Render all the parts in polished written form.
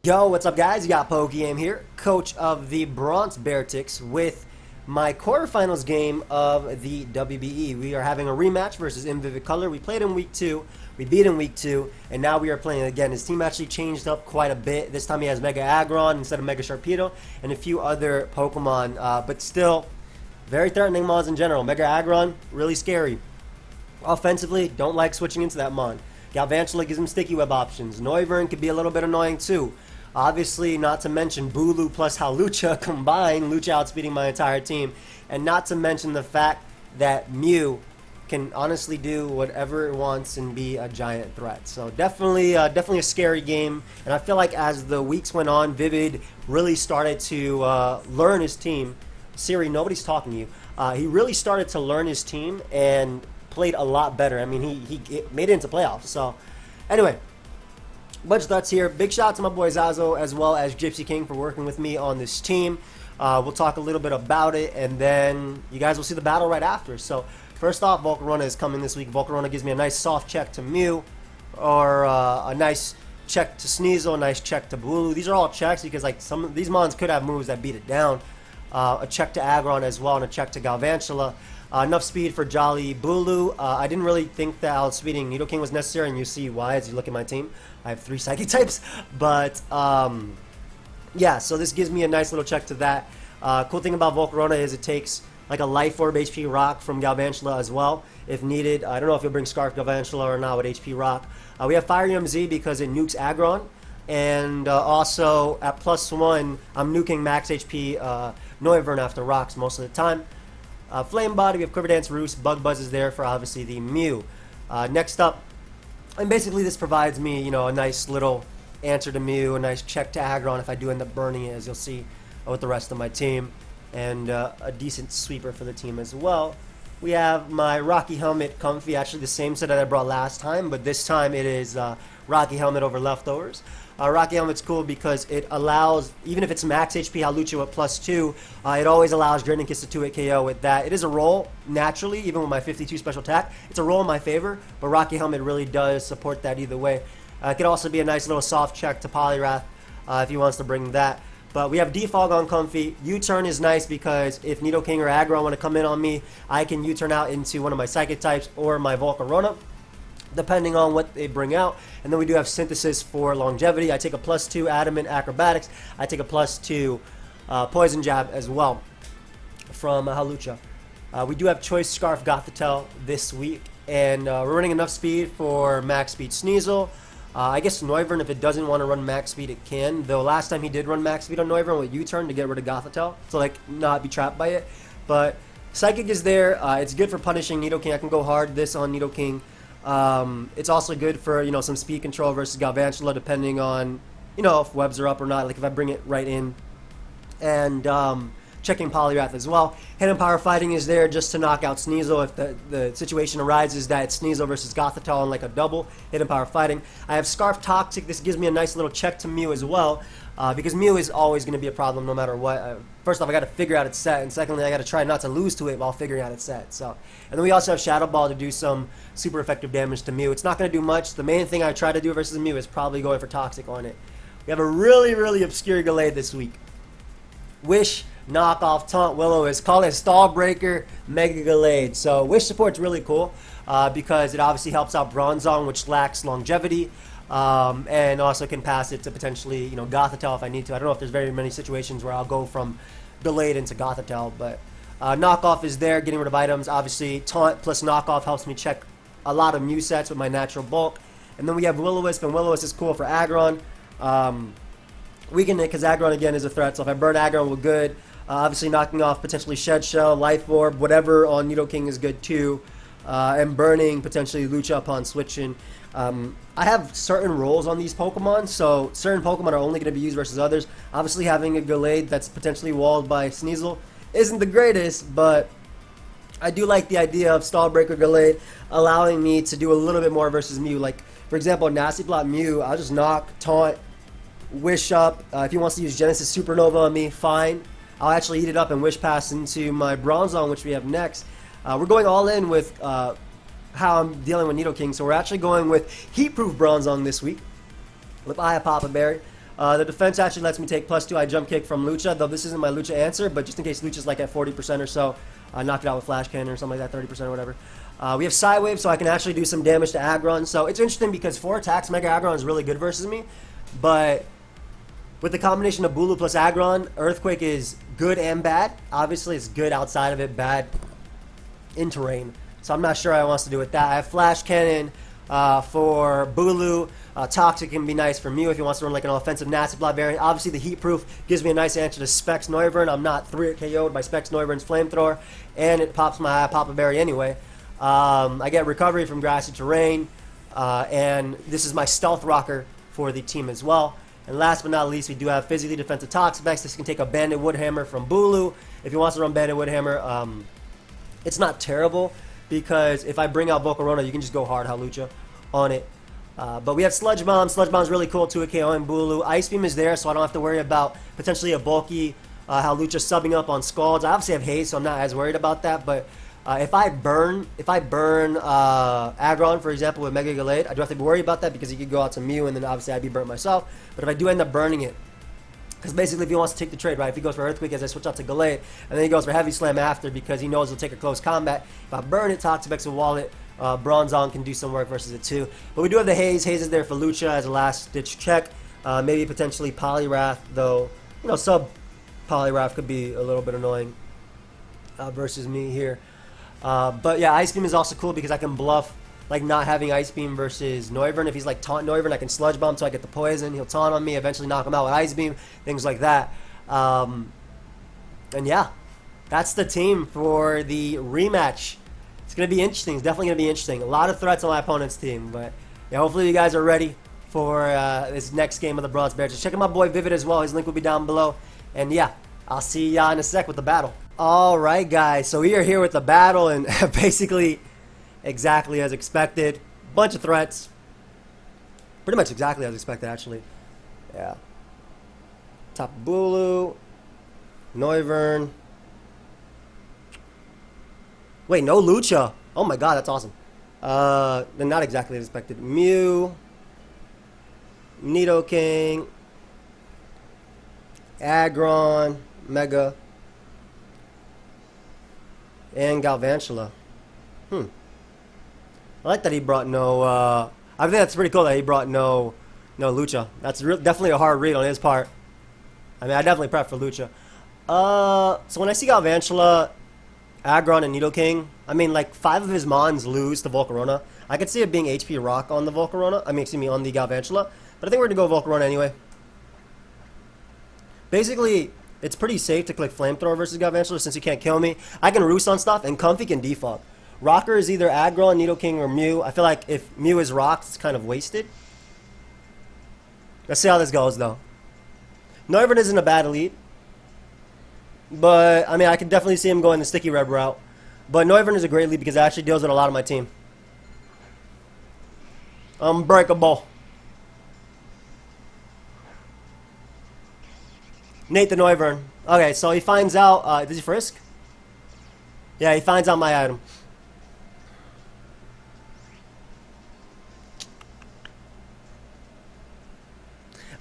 Yo, what's up guys? You got pokeaim here, coach of the Bronx Beartics with my quarterfinals game of the WBE. We are having a rematch versus In Vivid Color. We played in week 2, we beat in week 2, and now we are playing again. His team actually changed up quite a bit. This time he has Mega Aggron instead of Mega Sharpedo and a few other Pokemon, but still very threatening mons in general. Mega Aggron, really scary. Offensively, don't like switching into that mon. Galvantula gives him sticky web options. Noivern could be a little bit annoying too. Obviously, not to mention Bulu plus Hawlucha combined, Lucha outspeeding my entire team. And not to mention the fact that Mew can honestly do whatever it wants and be a giant threat. So definitely a scary game. And I feel like as the weeks went on, Vivid really started to learn his team. Siri, nobody's talking to you. He really started to learn his team and played a lot better. I mean, he made it into playoffs. So anyway, bunch of thoughts here. Big shout out to my boy Zazo as well as Gypsy King for working with me on this team. We'll talk a little bit about it, and then you guys will see the battle right after. So first off, Volcarona is coming this week. Volcarona gives me a nice soft check to Mew, or a nice check to Sneasel, a nice check to Bulu. These are all checks because like some of these mons could have moves that beat it down. A check to Aggron as well, and a check to Galvantula. Enough speed for Jolly Bulu. I didn't really think that outspeeding Nidoking was necessary, and you see why as you look at my team. I have 3 Psychic types, but yeah, so this gives me a nice little check to that. Cool thing about Volcarona is it takes like a Life Orb HP Rock from Galvantula as well, if needed. I don't know if you'll bring Scarf Galvantula or not with HP Rock. We have pokeaimMD because it nukes Aggron, and also at +1, I'm nuking max HP Noivern after rocks most of the time. Flame Body, we have Quiver Dance Roost, Bug Buzz is there for obviously the Mew. Next up, and basically this provides me, you know, a nice little answer to Mew, a nice check to Aggron if I do end up burning it, as you'll see with the rest of my team, and a decent sweeper for the team as well. We have my Rocky Helmet Comfy, actually the same set that I brought last time, but this time it is Rocky Helmet over Leftovers. Rocky Helmet's cool because it allows, even if it's max HP Hawlucha with +2, it always allows Draining Kiss to 2-hit KO with that. It is a roll, naturally, even with my 52 special attack. It's a roll in my favor, but Rocky Helmet really does support that either way. It could also be a nice little soft check to Poliwrath if he wants to bring that. But we have Defog on Comfy. U-turn is nice because if Nidoking or Aggron want to come in on me, I can U-turn out into one of my Psychic types or my Volcarona, depending on what they bring out. And then we do have Synthesis for longevity. I take a +2 Adamant Acrobatics. I take a +2 Poison Jab as well from Hawlucha. We do have Choice Scarf Gothitelle this week, and we're running enough speed for max speed Sneasel. I guess Noivern, if it doesn't want to run max speed, it can. Though last time he did run max speed on Noivern with U-turn to get rid of Gothitelle, so like not be trapped by it. But Psychic is there. It's good for punishing Nidoking. I can go hard this on Nidoking. It's also good for, you know, some speed control versus Galvantula, depending on, you know, if webs are up or not, like if I bring it right in. And checking Poliwrath as well. Hidden Power Fighting is there just to knock out Sneasel if the situation arises that it's Sneasel versus Gothitelle on like a double. Hidden Power Fighting. I have Scarf Toxic. This gives me a nice little check to Mew as well, because Mew is always going to be a problem no matter what. First off, I got to figure out its set, and secondly, I got to try not to lose to it while figuring out its set. So, and then we also have Shadow Ball to do some super effective damage to Mew. It's not going to do much. The main thing I try to do versus Mew is probably going for Toxic on it. We have a really obscure Gallade this week. Wish knockoff Taunt Willow is called a Stall Breaker Mega Gallade. So Wish support's really cool because it obviously helps out Bronzong, which lacks longevity. And also can pass it to potentially, you know, Gothitelle if I need to. I don't know if there's very many situations where I'll go from Gallade into Gothitelle, but knockoff is there, getting rid of items. Obviously, Taunt plus knockoff helps me check a lot of Mew sets with my natural bulk. And then we have Will-O-Wisp, and Will-O-Wisp is cool for Aggron. Weaken it because Aggron again is a threat, so if I burn Aggron, we're good. Obviously, knocking off potentially Shed Shell, Life Orb, whatever on Nidoking is good too. And burning potentially Lucha upon switching. I have certain roles on these Pokemon, so certain Pokemon are only going to be used versus others. Obviously, having a Gallade that's potentially walled by Sneasel isn't the greatest, but I do like the idea of Stallbreaker Gallade allowing me to do a little bit more versus Mew. Like, for example, Nasty Plot Mew, I'll just knock, taunt, Wish up. If he wants to use Genesis Supernova on me, fine. I'll actually eat it up and Wish Pass into my Bronzong, which we have next. We're going all in with how I'm dealing with Nidoking, so we're actually going with Heat-Proof Bronzong this week with Aya Papa Berry. The defense actually lets me take +2. I jump kick from Lucha, though this isn't my Lucha answer, but just in case Lucha's like at 40% or so, I knock it out with Flash Cannon or something like that, 30% or whatever. We have Side Wave, so I can actually do some damage to Aggron. So it's interesting because 4 attacks, Mega Aggron is really good versus me, but with the combination of Bulu plus Aggron, Earthquake is good and bad. Obviously, it's good outside of it, bad in terrain. So I'm not sure what I wants to do with that. I have Flash Cannon for Bulu. Toxic can be nice for Mew if he wants to run like an offensive Nasty Block variant. Obviously, the Heat Proof gives me a nice answer to Specs Noivern. I'm not 3 KO'd by Specs Noivern's Flamethrower, and it pops my Papa Berry anyway. I get Recovery from Grassy Terrain, and this is my Stealth Rocker for the team as well. And last but not least, we do have Physically Defensive Toxapex. This can take a Bandit Woodhammer from Bulu. If he wants to run Bandit Woodhammer, it's not terrible because if I bring out Volcarona, you can just go hard Halucha on it. But we have Sludge Bomb. Sludge Bomb is really cool too, a KO and Bulu. Ice Beam is there, so I don't have to worry about potentially a bulky Halucha subbing up on Scalds. I obviously have Haze, so I'm not as worried about that. But if I burn Aggron, for example, with Mega Gallade, I don't have to worry about that because he could go out to Mew, and then obviously I'd be burnt myself. But if I do end up burning it, because basically if he wants to take the trade, right, if he goes for Earthquake as I switch out to Gallade, and then he goes for Heavy Slam after because he knows he'll take a close combat, if I burn it, Toxapex will wallet. Bronzong can do some work versus it too. But we do have the Haze. Haze is there for Lucha as a last-ditch check. Maybe potentially Poliwrath, though, you know, sub Poliwrath could be a little bit annoying versus me here. But yeah, Ice Beam is also cool because I can bluff like not having Ice Beam versus Noivern. If he's like taunt Noivern, I can Sludge Bomb so I get the poison. He'll taunt on me, eventually knock him out with Ice Beam, things like that. And yeah, that's the team for the rematch. It's going to be interesting. It's definitely going to be interesting. A lot of threats on my opponent's team. But yeah, hopefully you guys are ready for this next game of the Bronx Beartics. Check out my boy Vivid as well. His link will be down below. And yeah, I'll see y'all in a sec with the battle. All right, guys. So we are here with the battle, and basically exactly as expected. Bunch of threats. Pretty much exactly as expected, actually. Yeah. Top Bulu. Noivern. Wait, no Lucha. Oh my god, that's awesome. Not exactly as expected. Mew. Nidoking. Aggron. Mega. And Galvantula. I like that he brought no... I think that's pretty cool that he brought no Lucha. That's definitely a hard read on his part. I mean, I definitely prep for Lucha. So when I see Galvantula, Aggron, and Nidoking, I mean, like, 5 of his Mons lose to Volcarona. I could see it being HP Rock on the Volcarona. I mean, excuse me, on the Galvantula. But I think we're going to go Volcarona anyway. Basically, it's pretty safe to click Flamethrower versus Galvantula since he can't kill me. I can Roost on stuff, and Comfy can default. Rocker is either Aggron, Nidoking, or Mew. I feel like if Mew is rocked, it's kind of wasted. Let's see how this goes, though. Noivern isn't a bad elite. But, I mean, I could definitely see him going the Sticky Red route. But Noivern is a great lead because it actually deals with a lot of my team. Unbreakable. Nate the Noivern. Okay, so he finds out... does he frisk? Yeah, he finds out my item.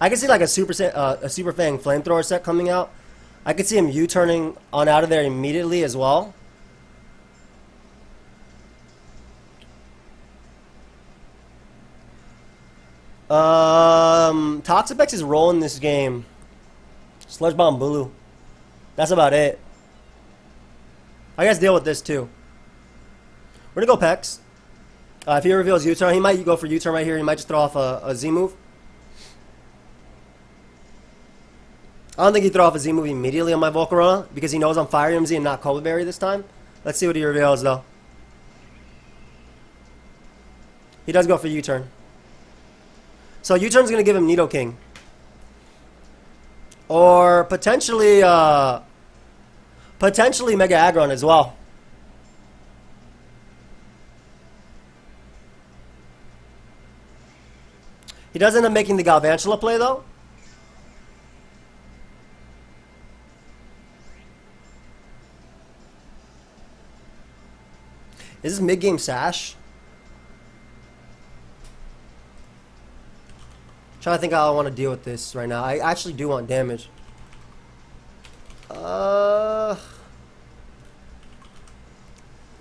I can see like a Super Fang Flamethrower set coming out. I could see him U-turning on out of there immediately as well. Toxapex is rolling this game. Sludge Bomb Bulu. That's about it. I guess deal with this too. We're gonna go Pex. If he reveals U-turn, he might go for U-turn right here. He might just throw off a Z move. I don't think he throw off a Z move immediately on my Volcarona because he knows I'm Fire MZ and not Cold Berry this time. Let's see what he reveals though. He does go for U-turn. So U-turn's gonna give him Nidoking. Or potentially Mega Aggron as well. He does end up making the Galvantula play though. Is this mid-game Sash? trying to think how I want to deal with this right now. I actually do want damage.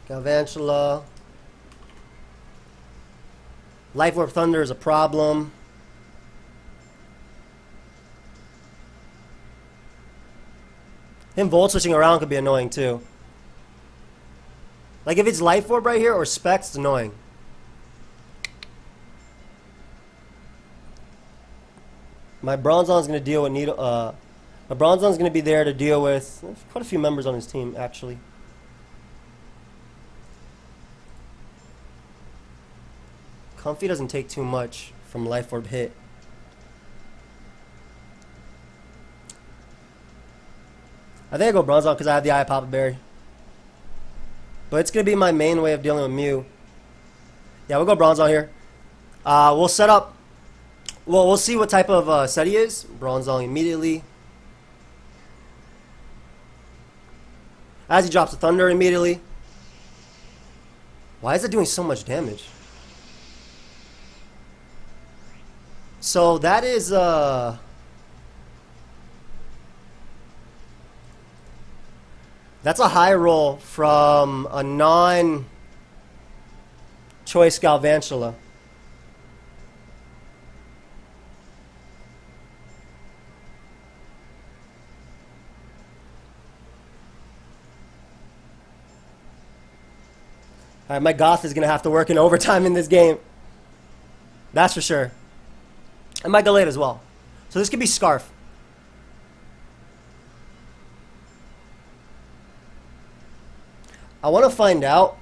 Galvantula. Life Orb Thunder is a problem. Him Volt switching around could be annoying too. Like if it's Life Orb right here or Specs, it's annoying. My Bronzon's gonna deal with Needle. My Bronzon's gonna be there to deal with quite a few members on his team actually. Comfy doesn't take too much from Life Orb hit. I think I go Bronzon because I have the Eye of Papa Berry. But it's going to be my main way of dealing with Mew. Yeah, we'll go Bronzon here. We'll set up... Well, we'll see what type of set he is. Bronzon immediately. As he drops the Thunder immediately. Why is it doing so much damage? So that is... That's a high roll from a non-choice Galvantula. Alright, my Goth is going to have to work in overtime in this game. That's for sure. And my Gallade as well. So this could be Scarf. I want to find out.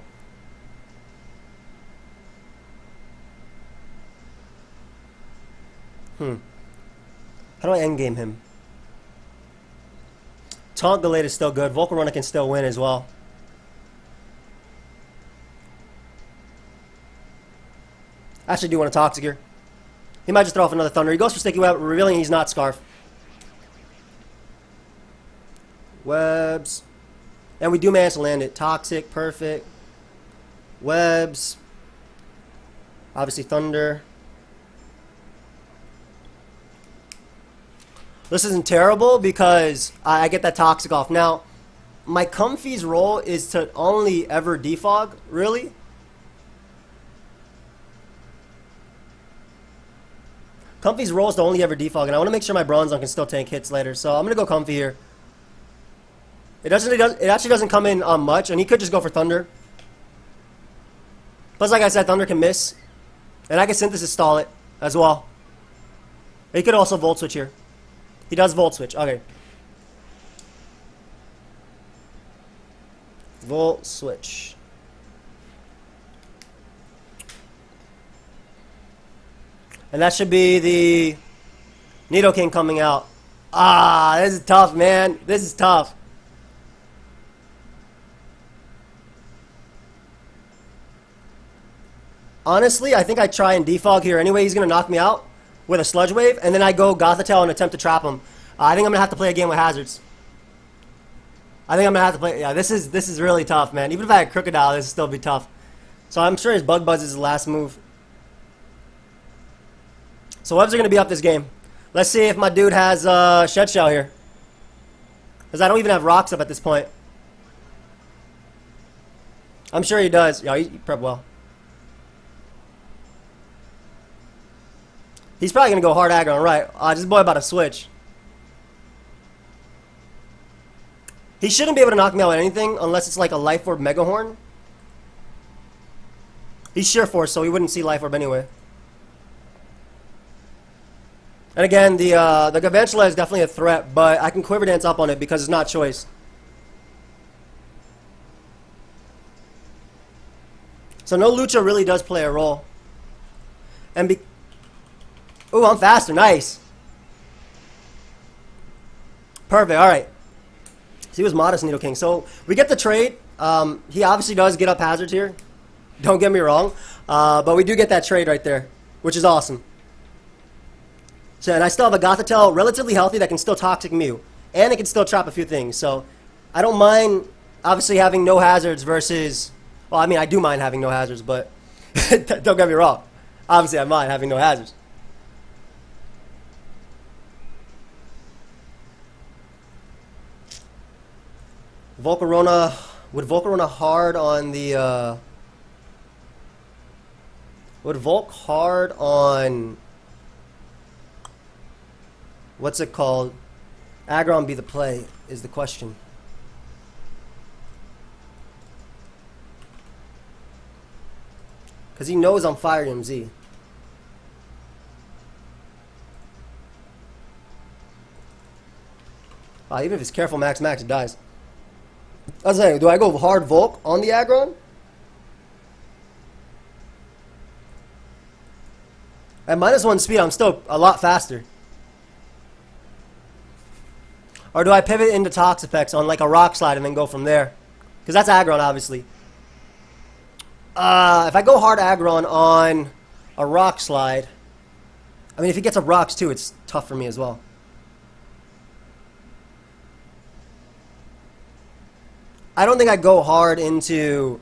How do I endgame him? Taunt Gallade is still good. Volcarona can still win as well. I actually do want to Toxic here. He might just throw off another Thunder. He goes for Sticky Web, revealing he's not Scarf. Webs. And we do manage to land it. Toxic, perfect. Webs. Obviously Thunder. This isn't terrible because I get that Toxic off. Now, my Comfy's role is to only ever defog, really. Comfy's role is to only ever defog, and I want to make sure my Bronzon can still tank hits later. So I'm going to go Comfy here. It actually doesn't come in much, and he could just go for Thunder. Plus, like I said, Thunder can miss. And I can Synthesis stall it as well. He could also Volt Switch here. He does Volt Switch. Okay. Volt Switch. And that should be the Nidoking coming out. Ah, this is tough, man. This is tough. Honestly, I think I try and defog here anyway. He's going to knock me out with a Sludge Wave, and then I go Gothitelle and attempt to trap him. I think I'm going to have to play a game with hazards. I think I'm going to have to play... Yeah, this is really tough, man. Even if I had Crocodile, this would still be tough. So I'm sure his Bug Buzz is his last move. So Webs are going to be up this game. Let's see if my dude has Shed Shell here. Because I don't even have Rocks up at this point. I'm sure he does. Yeah, he prepped well. He's probably going to go hard aggro on right. This boy about to switch. He shouldn't be able to knock me out with anything unless it's like a Life Orb Mega Horn. He's Sheer Force, so he wouldn't see Life Orb anyway. And again, the Galvantula is definitely a threat, but I can Quiver Dance up on it because it's not choice. So no Lucha really does play a role. And ooh, I'm faster. Nice. Perfect. All right. So he was modest, Nidoking. So we get the trade. He obviously does get up hazards here. Don't get me wrong. But we do get that trade right there, which is awesome. So, and I still have a Gothitelle relatively healthy that can still Toxic Mew. And it can still trap a few things. So I don't mind, obviously, having no hazards versus... Well, I mean, I do mind having no hazards, but don't get me wrong. Obviously, I mind having no hazards. Volcarona, would Volcarona hard on the, would Volk hard on, what's it called? Aggron be the play, is the question. Because he knows I'm Fire MZ. Even if it's careful max, it dies. I was saying, do I go hard Volk on the Aggron? At -1 speed, I'm still a lot faster. Or do I pivot into Toxapex on like a Rock Slide and then go from there? Because that's Aggron, obviously. If I go hard Aggron on a Rock Slide, I mean, if he gets up rocks too, it's tough for me as well. I don't think I go hard into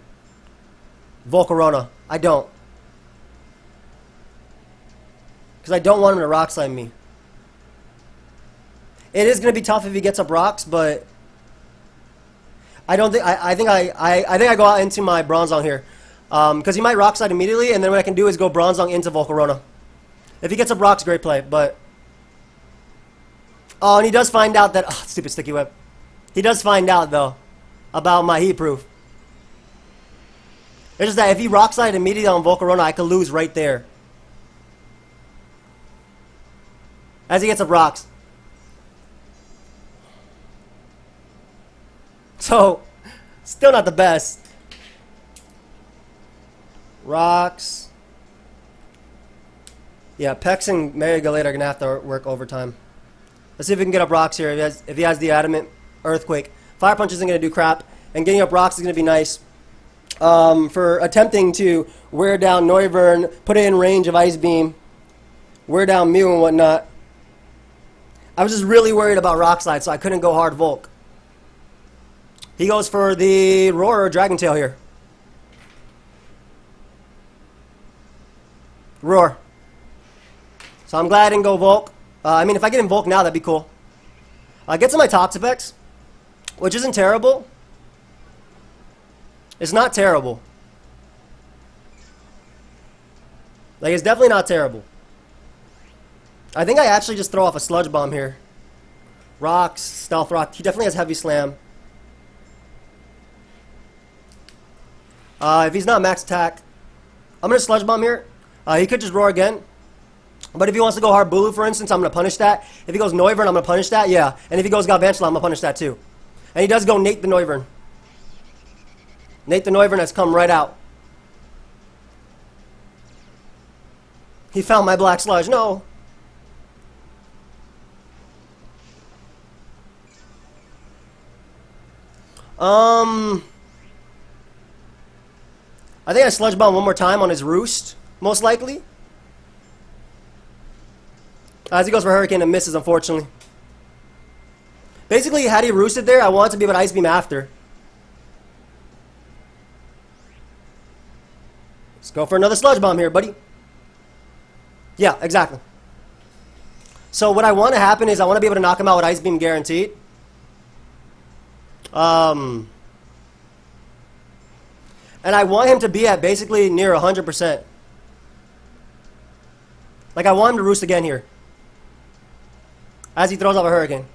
Volcarona. I don't. Because I don't want him to Rock Slide me. It is going to be tough if he gets up rocks, but I don't think I think I go out into my Bronzong here. Because he might Rock Slide immediately, and then what I can do is go Bronzong into Volcarona. If he gets up rocks, great play, but oh, and he does find out that stupid sticky web. He does find out though about my heat proof. It's just that if he Rock Slide immediately on Volcarona, I could lose right there. As he gets up rocks. So, still not the best. Rocks. Yeah, Pex and Marigalade are going to have to work overtime. Let's see if we can get up rocks here if he has the Adamant Earthquake. Fire Punch isn't going to do crap, and getting up rocks is going to be nice. For attempting to wear down Noivern, put it in range of Ice Beam, wear down Mew and whatnot. I was just really worried about Rock Slide, so I couldn't go hard Volk. He goes for the Roar or Dragon Tail here. Roar. So I'm glad I didn't go Volk. I mean, if I get in Volk now, that'd be cool. Get to my Toxapex, which isn't terrible. It's not terrible. Like, it's definitely not terrible. I think I actually just throw off a Sludge Bomb here. Rocks, Stealth Rock. He definitely has Heavy Slam. If he's not max attack, I'm going to Sludge Bomb here. He could just Roar again. But if he wants to go hard Bulu, for instance, I'm going to punish that. If he goes Noivern, I'm going to punish that. Yeah. And if he goes Galvantula, I'm going to punish that too. And he does go Nate the Noivern. Nate the Noivern has come right out. He found my Black Sludge. No. I think I Sludge Bomb one more time on his Roost, most likely. As he goes for Hurricane and misses, unfortunately. Basically, had he Roosted there, I wanted to be able to Ice Beam after. Let's go for another Sludge Bomb here, buddy. Yeah, exactly. So what I want to happen is I want to be able to knock him out with Ice Beam guaranteed. And I want him to be at basically near 100%. Like, I want him to Roost again here. As he throws off a Hurricane.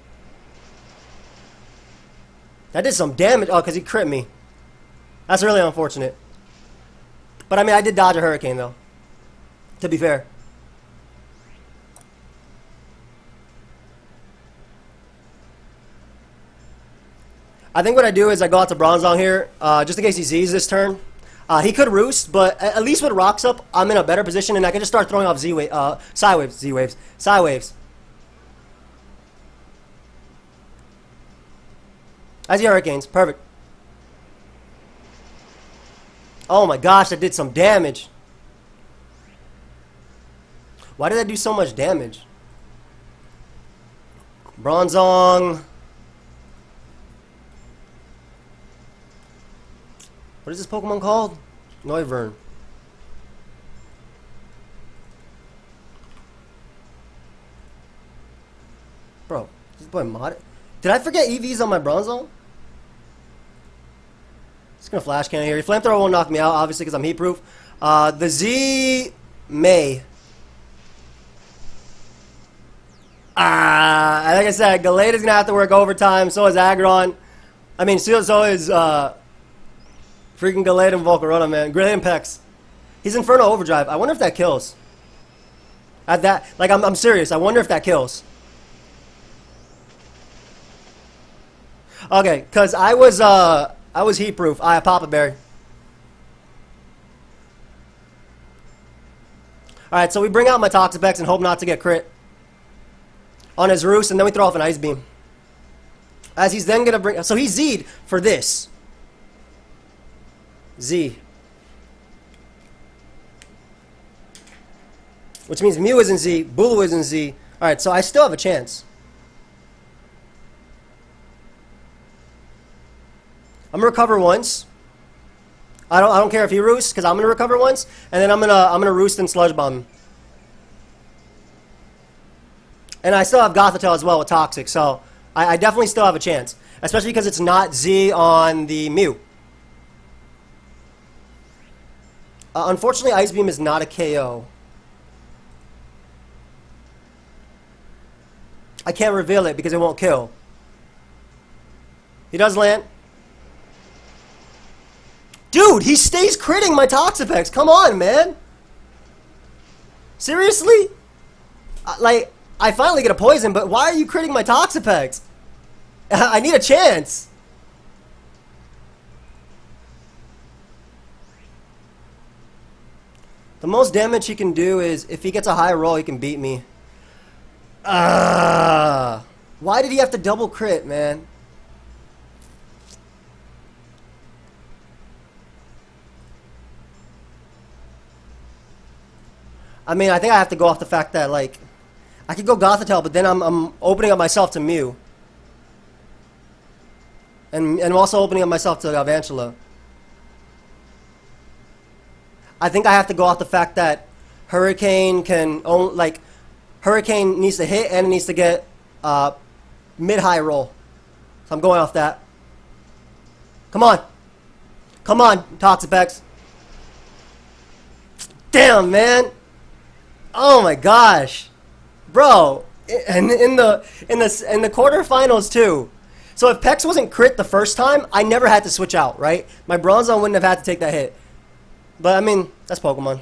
That did some damage. Oh, because he crit me. That's really unfortunate. But, I mean, I did dodge a Hurricane, though. To be fair. I think what I do is I go out to Bronzong here, just in case he Z's this turn. He could Roost, but at least with Rocks up, I'm in a better position, and I can just start throwing off Psy Waves. As the Hurricanes, perfect. Oh my gosh, that did some damage. Why did that do so much damage? Bronzong. What is this Pokemon called? Noivern. Bro, this boy modded. Did I forget EVs on my Bronzong? Just gonna flash cannon here. Flamethrower won't knock me out, obviously, because I'm heat proof. The Z may. Like I said, Gallade is gonna have to work overtime. So is Aggron. I mean, so is freaking Gallade and Volcarona, man. Grillian Pex. He's Inferno Overdrive. I wonder if that kills. At that, like, I'm serious. I wonder if that kills. Okay, cause I was heat proof. I pop a berry. All right, so we bring out my Toxapex and hope not to get crit on his roost, and then we throw off an Ice Beam. As he's then gonna bring, so he's Z'd for this. Z. Which means Mew isn't Z, Bulu isn't Z. Alright, so I still have a chance. I'm gonna recover once. I don't care if he roosts, because I'm gonna recover once, and then I'm gonna roost and sludge bomb him. And I still have Gothitelle as well with Toxic, so I definitely still have a chance. Especially because it's not Z on the Mew. Unfortunately, Ice Beam is not a KO. I can't reveal it because it won't kill. He does land. Dude, he stays critting my Toxapex. Come on, man. Seriously? Like, I finally get a poison, but why are you critting my Toxapex? I need a chance. The most damage he can do is, if he gets a high roll, he can beat me. Why did he have to double crit, man? I mean, I think I have to go off the fact that, like, I could go Gothitelle, but then I'm opening up myself to Mew. And I'm also opening up myself to Galvantula. I think I have to go off the fact that Hurricane can only, like, Hurricane needs to hit and it needs to get mid-high roll. So I'm going off that. Come on. Come on, Toxapex. Damn, man. Oh my gosh. Bro, and in the quarterfinals too. So if Pex wasn't crit the first time, I never had to switch out, right? My Bronzong wouldn't have had to take that hit. But I mean, that's Pokemon.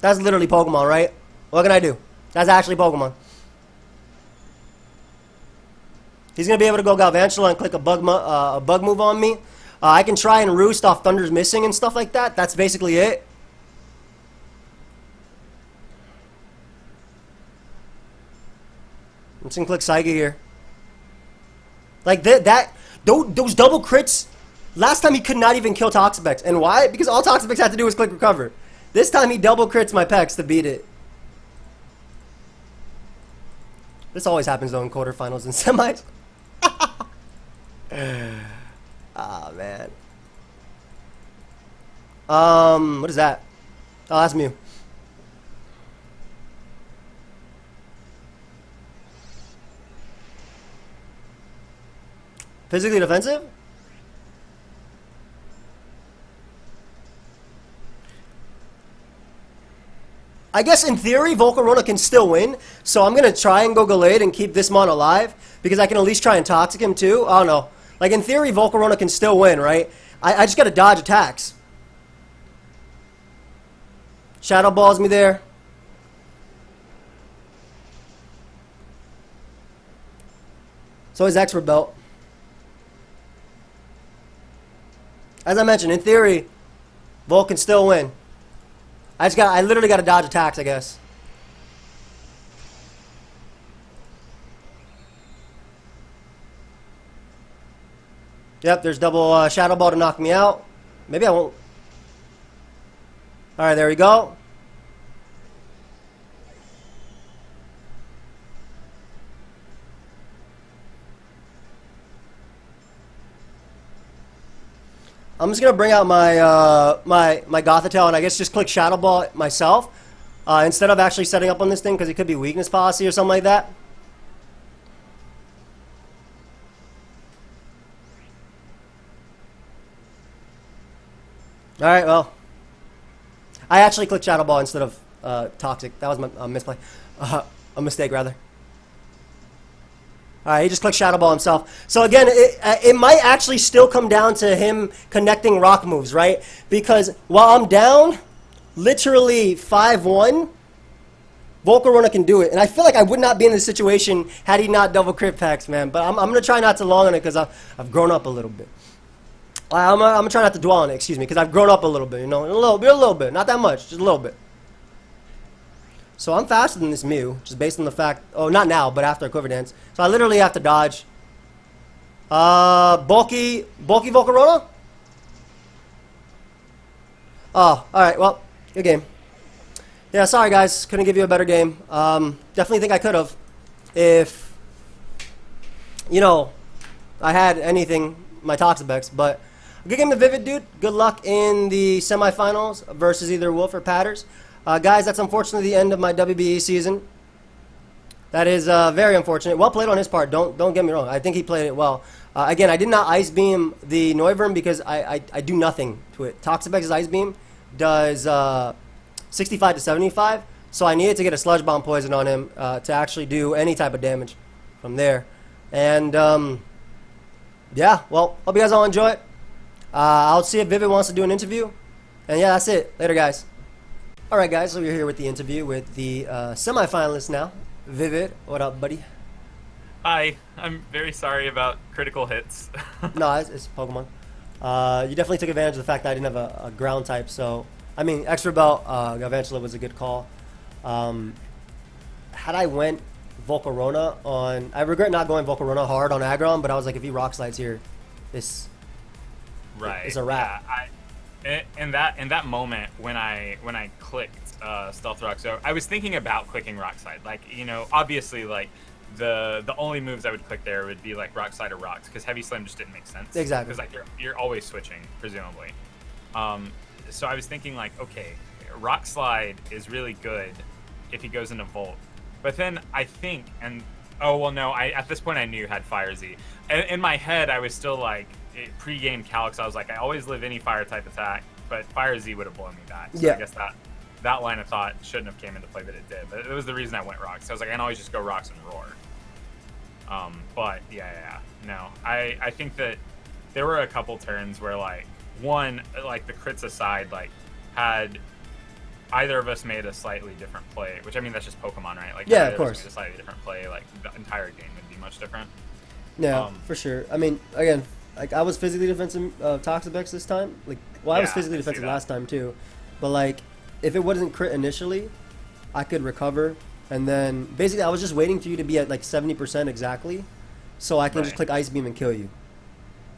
That's literally Pokemon, right? What can I do? That's actually Pokemon. He's going to be able to go Galvantula and click a bug move on me. I can try and roost off Thunder's Missing and stuff like that. That's basically it. I'm just going to click Psychic here. Like those double crits. Last time he could not even kill Toxapex. And why? Because all Toxapex had to do was click recover. This time he double crits my Pex to beat it. This always happens though in quarterfinals and semis. Ah, man. What is that? Oh, that's Mew. Physically defensive? I guess in theory, Volcarona can still win, so I'm going to try and go Gallade and keep this mon alive, because I can at least try and Toxic him too. I don't know. Like, in theory, Volcarona can still win, right? I just got to dodge attacks. Shadow Balls me there. So is Expert Belt. As I mentioned, in theory, Volk can still win. I literally got to dodge attacks, I guess. Yep, there's double Shadow Ball to knock me out. Maybe I won't. Alright, there we go. I'm just gonna bring out my my Gothitelle and I guess just click Shadow Ball myself instead of actually setting up on this thing because it could be weakness policy or something like that. All right, well, I actually clicked Shadow Ball instead of Toxic. That was my misplay. A mistake, rather. All right, he just clicked Shadow Ball himself. So again, it might actually still come down to him connecting rock moves, right? Because while I'm down, literally 5-1, Volcarona can do it. And I feel like I would not be in this situation had he not double crit packs, man. But I'm going to try not to long on it because I've grown up a little bit. I'm going to try not to dwell on it, excuse me, because I've grown up a little bit, you know? A little bit. Not that much, just a little bit. So I'm faster than this Mew, just based on the fact... Oh, not now, but after a Quiver Dance. So I literally have to dodge. Bulky Volcarona? Oh, alright, well, good game. Yeah, sorry guys, couldn't give you a better game. Definitely think I could have if, you know, I had anything, my Toxapex, but good game to Vivid, dude. Good luck in the semifinals versus either Wolf or Patters. Guys, that's unfortunately the end of my WBE season. That is very unfortunate. Well played on his part. Don't get me wrong. I think he played it well. Again, I did not Ice Beam the Noivern because I do nothing to it. Toxapex's Ice Beam does 65 to 75, so I needed to get a Sludge Bomb Poison on him to actually do any type of damage from there. And yeah, well, hope you guys all enjoy it. I'll see if Vivid wants to do an interview. And yeah, that's it. Later, guys. Alright guys, so we're here with the interview with the semifinalists now. Vivid, what up, buddy? Hi, I'm very sorry about critical hits. No, it's Pokemon. You definitely took advantage of the fact that I didn't have a ground type, so... I mean, Extra Belt, Galvantula was a good call. Had I went Volcarona on... I regret not going Volcarona hard on Aggron, but I was like, if he Rock Slides here, this... Right. It's a wrap. Yeah, in that moment when I clicked Stealth Rock, so I was thinking about clicking Rock Slide. Like, you know, obviously, like the only moves I would click there would be like Rock Slide or Rocks, because Heavy Slam just didn't make sense. Exactly. Because like you're always switching, presumably. So I was thinking like, okay, Rock Slide is really good if he goes into Volt, but then I think oh well, no, at this point I knew you had Fire Z. In my head, I was still like. Pre-game Calyx, I was like, I always live any fire type attack, but Fire Z would have blown me back. So yeah. I guess that line of thought shouldn't have came into play, but it did. But it was the reason I went Rocks. So I was like, I can always just go Rocks and Roar. But yeah. No, I think that there were a couple turns where like one, like the crits aside, like had either of us made a slightly different play, which I mean that's just Pokemon, right? Like yeah, of course. Made a slightly different play, like the entire game would be much different. Yeah, for sure. I mean, again. Like, I was physically defensive Toxapex this time. Like, well, I was physically defensive last time, too. But, like, if it wasn't crit initially, I could recover. And then, basically, I was just waiting for you to be at, like, 70% exactly. So I can just click Ice Beam and kill you.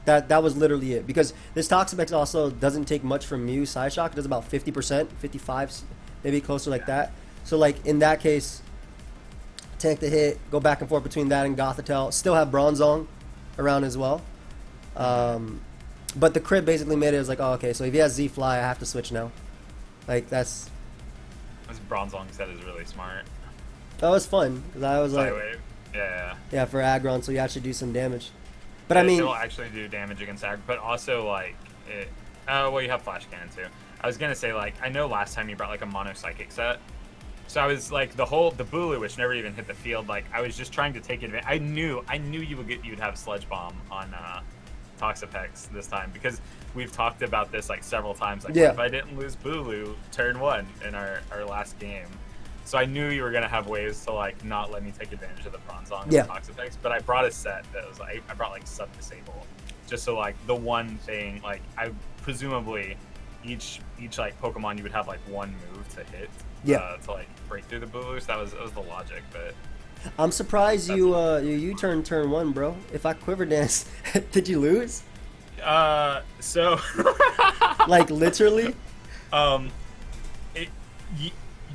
That was literally it. Because this Toxapex also doesn't take much from Mew Side Shock. It does about 50%, 55, maybe closer like that. So, like, in that case, tank the hit, go back and forth between that and Gothitelle. Still have Bronzong around as well. But the crit basically made it was like, oh, okay, so if he has Z-Fly, I have to switch now. Like, that's... This Bronzong set is really smart. That was fun, because I was like... Wave. Yeah. Yeah, for Aggron, so you actually do some damage. But I mean... It'll actually do damage against Aggron, but also, like, it... Oh, well, you have Flash Cannon, too. I was gonna say, like, I know last time you brought, like, a Mono Psychic set. So I was, like, the Bulu, which never even hit the field, like, I was just trying to take advantage... I knew you'd have Sludge Bomb on, Toxapex this time, because we've talked about this like several times, like what if I didn't lose Bulu turn 1 in our last game. So I knew you were gonna have ways to like not let me take advantage of the Bronzong and Toxapex, but I brought a set that was like I brought like Sub Disable, just so like the one thing, like I presumably each like Pokemon you would have like one move to hit to like break through the Bulu. So that was the logic. But I'm surprised you turned turn 1, bro. If I Quiver Dance, did you lose? So like literally?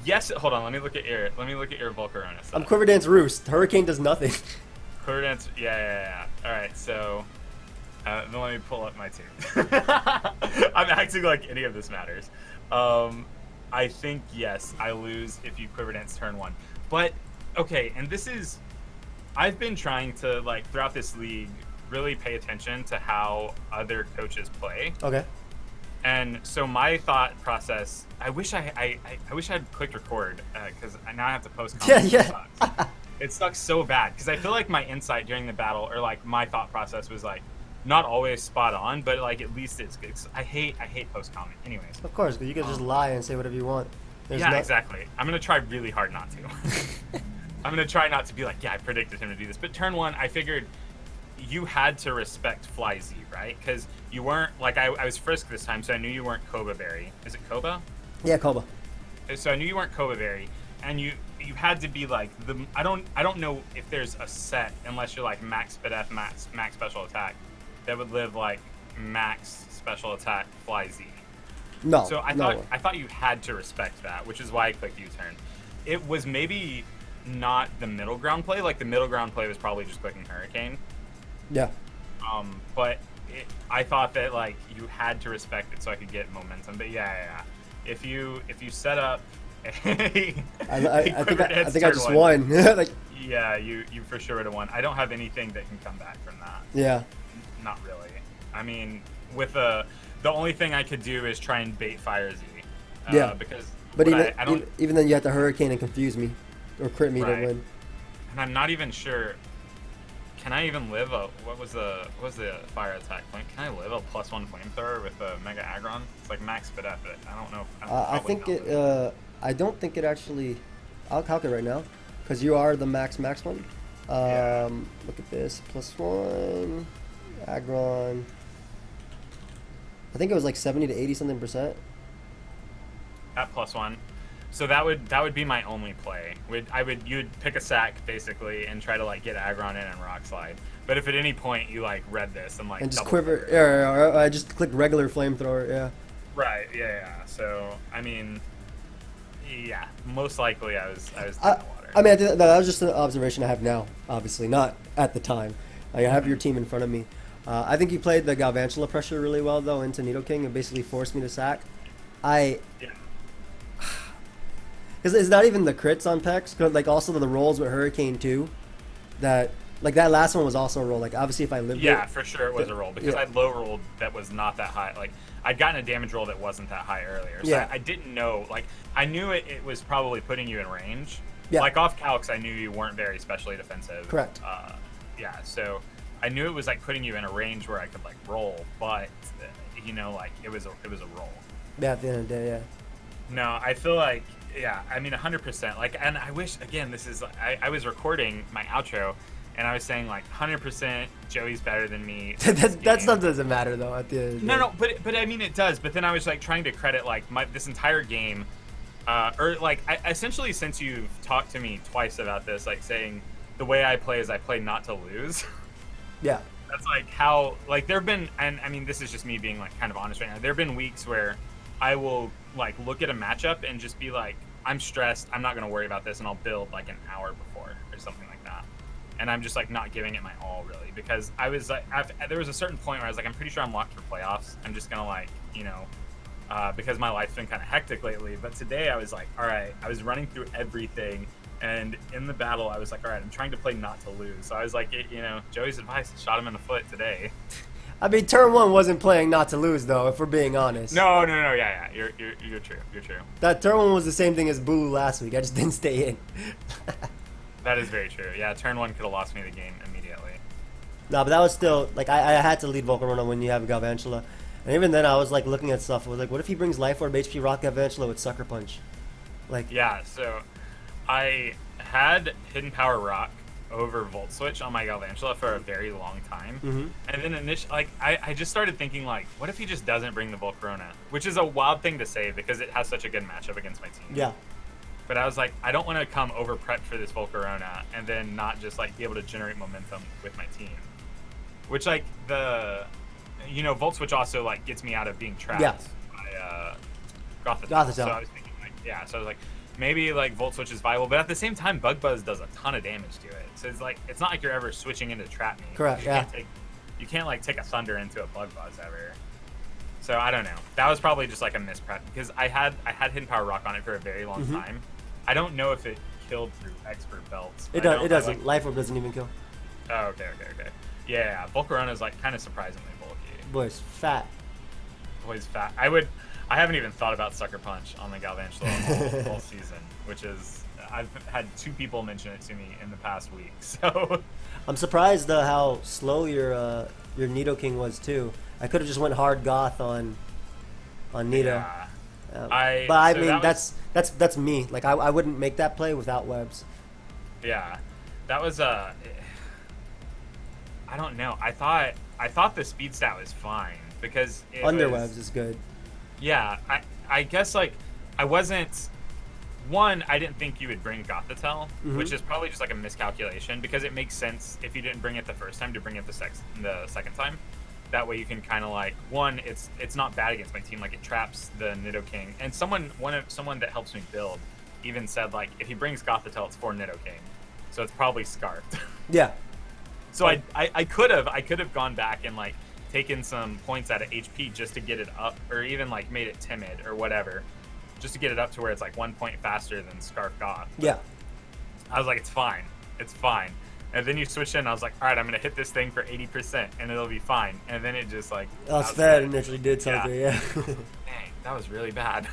Yes. Hold on. Let me look at your Volcarona stuff. I'm Quiver Dance Roost. Hurricane does nothing. Quiver Dance. Yeah. All right. So then let me pull up my team. I'm acting like any of this matters. I think yes, I lose if you Quiver Dance turn 1, but. Okay, and this is, I've been trying to, like, throughout this league, really pay attention to how other coaches play. Okay. And so my thought process, I wish I wish I had clicked record because now I have to post comments. Yeah. It sucks so bad because I feel like my insight during the battle or like my thought process was like not always spot on, but like at least it's good. I hate post comment. Anyways. Of course, you can just lie and say whatever you want. Exactly. I'm gonna try really hard not to. I'm gonna try not to be like, yeah, I predicted him to do this. But turn one, I figured you had to respect Fly Z, right? Because you weren't like I was Frisk this time, so I knew you weren't Koba Berry. Is it Koba? Yeah, Koba. So I knew you weren't Koba Berry, and you had to be like the I don't know if there's a set unless you're like max speed F, max special attack that would live like max special attack Fly Z. No. So I thought you had to respect that, which is why I clicked U-turn. It was maybe not the middle ground play. Like the middle ground play was probably just clicking Hurricane. Yeah. But I thought that like you had to respect it so I could get momentum. But yeah. If you set up, I think I just won. Like. Yeah, you for sure would have won. I don't have anything that can come back from that. Yeah. Not really. I mean, with the only thing I could do is try and bait Fire Z. Yeah. But even then, you have to Hurricane and confuse me, or crit me to win. And I'm not even sure. Can I even live a what was the fire attack point? Can I live a +1 flamethrower with a Mega Aggron? It's like max speed F it. I don't know. I think it. I don't think it actually. I'll calculate right now, because you are the max one. Look at this +1 Aggron. I think it was like 70 to 80 something percent. At +1. So that would be my only play. You'd pick a sack basically and try to like get Aggron in and Rock Slide. But if at any point you like read this and like just quiver, or I just clicked regular flamethrower, yeah. Right, yeah. So I mean, yeah, most likely I was in the water. I mean, that was just an observation I have now. Obviously, not at the time. I have your team in front of me. I think you played the Galvantula pressure really well though into Nidoking and basically forced me to sack. It's not even the crits on Pex, like also the rolls with Hurricane too. That last one was also a roll. Like obviously if I lived it, for sure it was a roll because I'd low rolled that was not that high. Like I'd gotten a damage roll that wasn't that high earlier. So I didn't know. Like I knew it was probably putting you in range. Yeah. Like off calcs, I knew you weren't very specially defensive. Correct. So I knew it was like putting you in a range where I could like roll, but like it was a roll. Yeah, at the end of the day, yeah. No, I feel like. Yeah, I mean 100%. Like, and I wish again. This is I was recording my outro, and I was saying like 100% Joey's better than me. that stuff doesn't matter though at the end of the day. No, but I mean it does. But then I was like trying to credit like this entire game, or like essentially since you've talked to me twice about this, like saying the way I play is I play not to lose. Yeah. That's like how like there've been, and I mean this is just me being like kind of honest right now. There've been weeks where I will like look at a matchup and just be like, I'm stressed, I'm not going to worry about this, and I'll build like an hour before or something like that. And I'm just like not giving it my all really, because I was like, there was a certain point where I was like, I'm pretty sure I'm locked for playoffs. I'm just going to like, because my life's been kind of hectic lately. But today I was like, all right, I was running through everything. And in the battle, I was like, all right, I'm trying to play not to lose. So I was like, Joey's advice shot him in the foot today. I mean, turn one wasn't playing not to lose, though, if we're being honest. No, yeah. You're true. That turn one was the same thing as Bulu last week. I just didn't stay in. That is very true. Yeah, turn one could have lost me the game immediately. No, but that was still, like, I had to lead Volcarona when you have Galvantula. And even then, I was, like, looking at stuff. I was like, what if he brings Life Orb, HP Rock Galvantula with Sucker Punch? Like, yeah, so I had Hidden Power Rock over Volt Switch on my Galvantula for a very long time. Mm-hmm. And then initially, I just started thinking, like, what if he just doesn't bring the Volcarona? Which is a wild thing to say because it has such a good matchup against my team. Yeah. But I was like, I don't want to come over prepped for this Volcarona and then not just, like, be able to generate momentum with my team. Which, like, Volt Switch also, like, gets me out of being trapped by Gothitelle. So I was thinking, like, so I was like, maybe like Volt Switch is viable, but at the same time, Bug Buzz does a ton of damage to it. So it's like it's not like you're ever switching into Trap Me. Correct. You can't like take a Thunder into a Bug Buzz ever. So I don't know. That was probably just like a misprep because I had Hidden Power Rock on it for a very long time. I don't know if it killed through Expert Belts. It doesn't. Life Orb doesn't even kill. Oh, okay. Yeah, Volcarona is like kind of surprisingly bulky. Boy, it's fat. always fat. I haven't even thought about Sucker Punch on the Galvantula all season, which is, I've had 2 people mention it to me in the past week. So I'm surprised how slow your Nidoking was too. I could have just went hard goth on Nido. yeah. But I So mean that that's me. Like I wouldn't make that play without webs. Yeah, that was I don't know. I thought the speed stat was fine because Under webs is good. Yeah, I guess like I wasn't. One, I didn't think you would bring Gothitelle, which is probably just like a miscalculation because it makes sense if you didn't bring it the first time to bring it the second time. That way you can kind of like, one, it's not bad against my team, like it traps the Nidoking. And someone that helps me build even said like if he brings Gothitelle, it's for Nidoking, so it's probably scarfed. Yeah. So I could have gone back and like taken some points out of HP just to get it up, or even like made it timid or whatever, just to get it up to where it's like 1 point faster than Scarf Goth. Yeah. I was like, it's fine. And then you switch in, I was like, all right, I'm going to hit this thing for 80% and it'll be fine. And then it just like... Fed initially did something, yeah. Dang, that was really bad.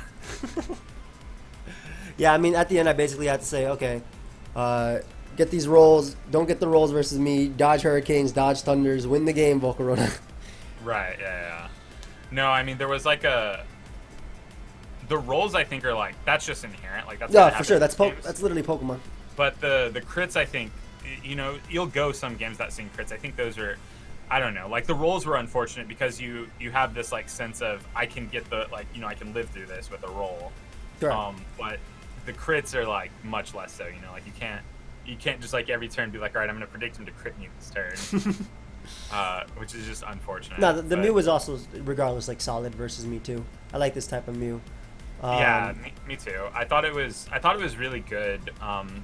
Yeah, I mean, at the end, I basically had to say, okay, get these rolls, don't get the rolls versus me, dodge Hurricanes, dodge Thunders, win the game, Volcarona. Right, yeah. No, I mean, there was like the rolls I think are like, that's just inherent. Like that's Yeah, for sure. That's literally Pokemon. But the crits, I think, you know, you'll go some games that sing crits. I think those are, I don't know, like the rolls were unfortunate because you have this like sense of I can get the, like, you know, I can live through this with a roll. Sure. But the crits are like much less so, you know, like you can't just like every turn be like, all right, I'm going to predict him to crit me this turn. Which is just unfortunate. No, the Mew was also, regardless, like solid versus me too. I like this type of Mew. Yeah, me too. I thought it was really good.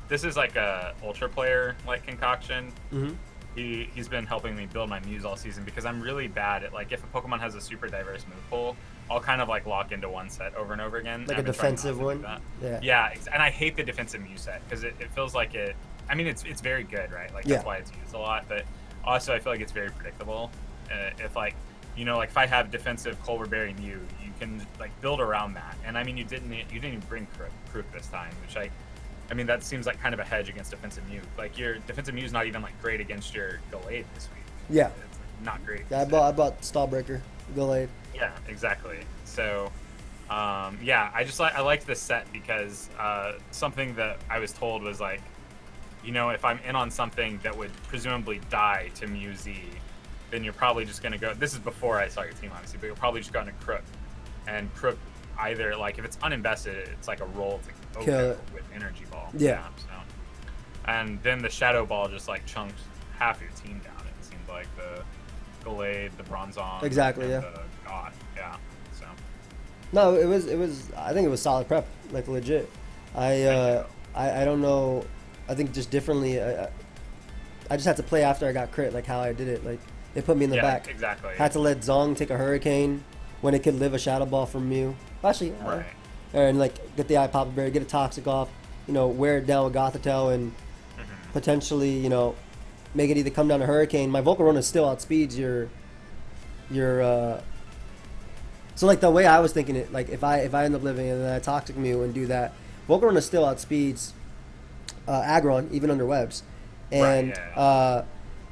This is like a ultra player like concoction. Mm-hmm. He's been helping me build my Mews all season because I'm really bad at like if a Pokemon has a super diverse move pool, I'll kind of like lock into one set over and over again. Like a defensive one. Yeah, and I hate the defensive Mew set because it feels like it. I mean, it's very good, right? Like that's why it's used a lot, but also I feel like it's very predictable. If like, you know, like if I have defensive Culver Berry Mew, you can like build around that. And I mean, you didn't even bring Crook this time, which I mean, that seems like kind of a hedge against defensive Mew. Like your defensive Mew is not even like great against your Gallade this week. Yeah, it's like, not great. Yeah, I bought Stallbreaker, Gallade. Yeah, exactly. So, yeah, I liked this set because something that I was told was like, you know, if I'm in on something that would presumably die to Mew Z, then you're probably just going to go... This is before I saw your team, obviously, but you'll probably just go into Crook. And Crook, either, like, if it's uninvested, it's like a roll to kill with Energy Ball. Yeah. So. And then the Shadow Ball just, like, chunked half your team down, it seemed like. The Gallade, the Bronzong... Exactly, and yeah. The God, yeah. So... No, it was... I think it was solid prep, like, legit. I don't know... I think just differently, I just had to play after I got crit, like how I did it. Like, it put me in the back. Exactly. Had to let Zong take a Hurricane when it could live a Shadow Ball from Mew. Actually, right. And like get the Eye Papa Berry, get a Toxic off, you know, wear it down with Gothitelle and potentially, you know, make it either come down to Hurricane. My Volcarona still outspeeds your so like the way I was thinking it, like if I end up living in that Toxic Mew and do that, Volcarona still outspeeds Aggron, even under webs. And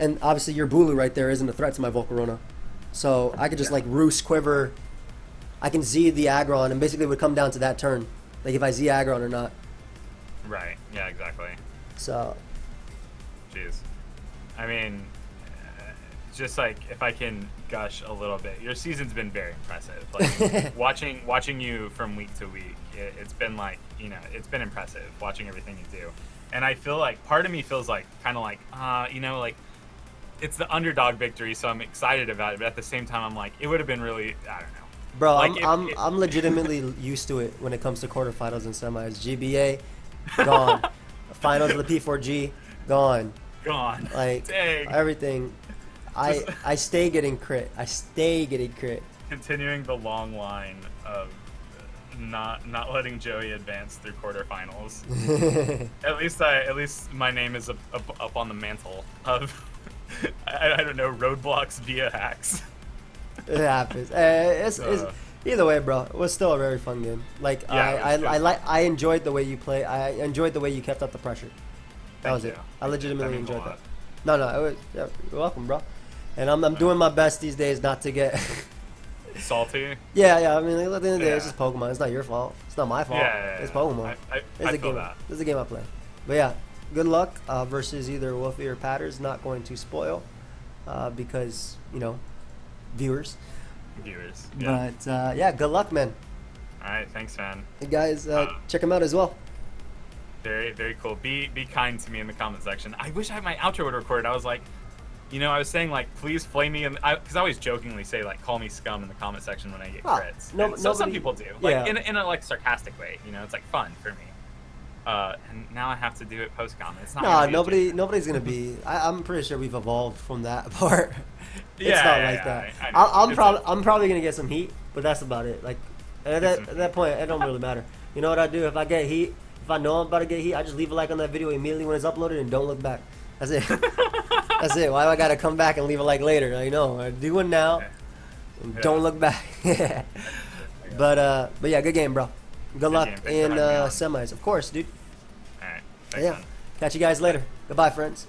and obviously your Bulu right there isn't a threat to my Volcarona. So I could just like Roost, Quiver. I can Z the Aggron, and basically it would come down to that turn. Like if I Z Aggron or not. Right, yeah, exactly. So. Jeez. I mean, just like if I can gush a little bit, your season's been very impressive. Like watching you from week to week, it's been like, you know, it's been impressive watching everything you do. And I feel like part of me feels like kind of like, you know, like it's the underdog victory, so I'm excited about it. But at the same time, I'm like, it would have been really, I don't know. Bro, like I'm legitimately used to it when it comes to quarterfinals and semis. GBA, gone. Finals of the P4G, gone. Like dang. Everything. I stay getting crit. Continuing the long line of not letting Joey advance through quarterfinals. At least my name is up on the mantle of I don't know, roadblocks via hacks. It happens. Either way, bro, it was still a very fun game. Like Yeah, it was good. I enjoyed the way you play. I enjoyed the way you kept up the pressure. That was Thank it. you. I legitimately That means a enjoyed that. lot. No, no, it was. Yeah, you're welcome, bro. And I'm doing my best these days not to get. Salty. Yeah. I mean, at the end of the day, it's Yeah. just Pokemon. It's not your fault. It's not my fault. Yeah. It's Pokemon. I It's a feel game. that. This is a game I play. But yeah, good luck versus either Wolfie or Patters. Not going to spoil because viewers. Viewers. Yeah. But yeah, good luck, man. All right. Thanks, man. You guys, check him out as well. Very, very cool. Be kind to me in the comment section. I wish I had my outro would recorded. I was like, I was saying like, please flame me, because I always jokingly say like, call me scum in the comment section when I get crits. No, And so some nobody- people do, like yeah. in a like sarcastic way. It's like fun for me. And now I have to do it post comment. It's not. No, gonna be a joke. nobody's gonna be. I'm pretty sure we've evolved from that part. It's Yeah, not yeah, like yeah, that. I know. I'm probably gonna get some heat, but that's about it. Like at that point, it don't really matter. You know what I do? If I get heat, if I know I'm about to get heat, I just leave a like on that video immediately when it's uploaded and don't look back. That's it. That's it. Why do I gotta come back and leave a like later? I know. I do it now. And Yeah. don't look back. But yeah, good game, bro. Good luck game. Thanks for in having me on. semis, of course, dude. All right. Thanks, Yeah. man. Catch you guys later. Goodbye, friends.